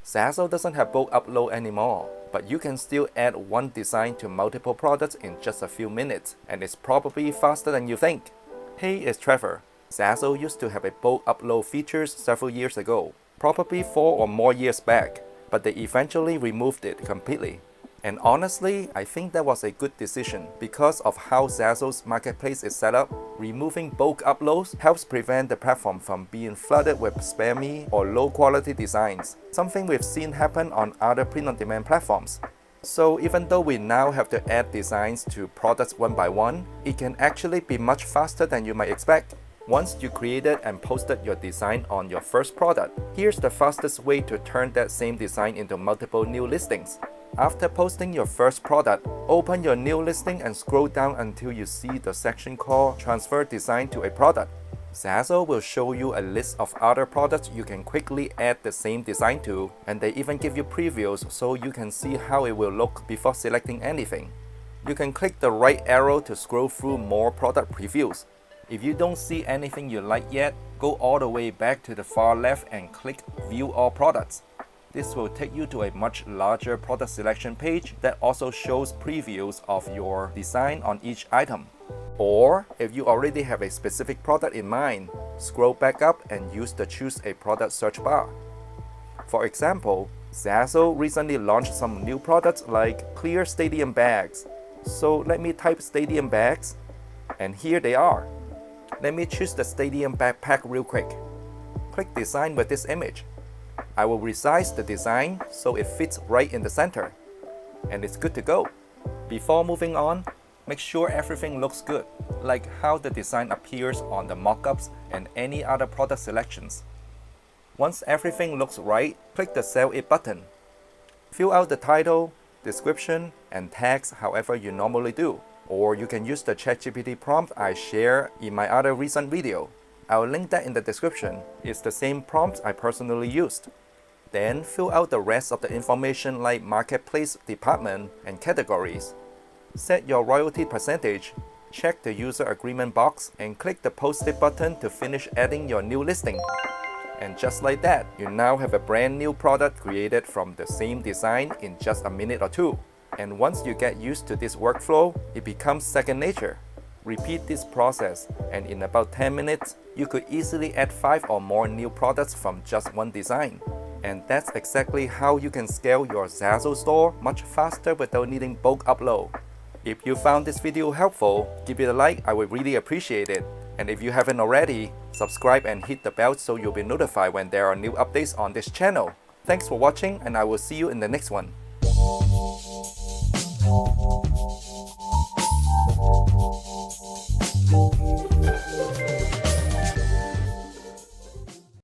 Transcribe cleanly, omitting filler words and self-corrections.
Zazzle doesn't have bulk upload anymore, but you can still add one design to multiple products in just a few minutes, and it's probably faster than you think. Hey, it's Trevor. Zazzle used to have a bulk upload features several years ago, probably 4 or more years back, but they eventually removed it completely. And honestly, I think that was a good decision because of how Zazzle's marketplace is set up. Removing bulk uploads helps prevent the platform from being flooded with spammy or low-quality designs, something we've seen happen on other print-on-demand platforms. So even though we now have to add designs to products one by one, it can actually be much faster than you might expect. Once you created and posted your design on your first product, here's the fastest way to turn that same design into multiple new listings. After posting your first product, open your new listing and scroll down until you see the section called Transfer Design to a Product. Zazzle will show you a list of other products you can quickly add the same design to, and they even give you previews so you can see how it will look before selecting anything. You can click the right arrow to scroll through more product previews. If you don't see anything you like yet, go all the way back to the far left and click View All Products. This will take you to a much larger product selection page that also shows previews of your design on each item. Or, if you already have a specific product in mind, scroll back up and use the Choose a Product search bar. For example, Zazzle recently launched some new products like clear stadium bags. So let me type stadium bags, and here they are. Let me choose the stadium backpack real quick. Click Design with this image. I will resize the design so it fits right in the center. And it's good to go. Before moving on, make sure everything looks good, like how the design appears on the mockups and any other product selections. Once everything looks right, click the Save It button. Fill out the title, description, and tags however you normally do. Or you can use the ChatGPT prompt I share in my other recent video. I'll link that in the description. It's the same prompt I personally used. Then fill out the rest of the information like marketplace department and categories. Set your royalty percentage, check the user agreement box, and click the Post It button to finish adding your new listing. And just like that, you now have a brand new product created from the same design in just a minute or two. And once you get used to this workflow, it becomes second nature. Repeat this process, and in about 10 minutes, you could easily add 5 or more new products from just one design. And that's exactly how you can scale your Zazzle store much faster without needing bulk upload. If you found this video helpful, give it a like, I would really appreciate it. And if you haven't already, subscribe and hit the bell so you'll be notified when there are new updates on this channel. Thanks for watching, and I will see you in the next one.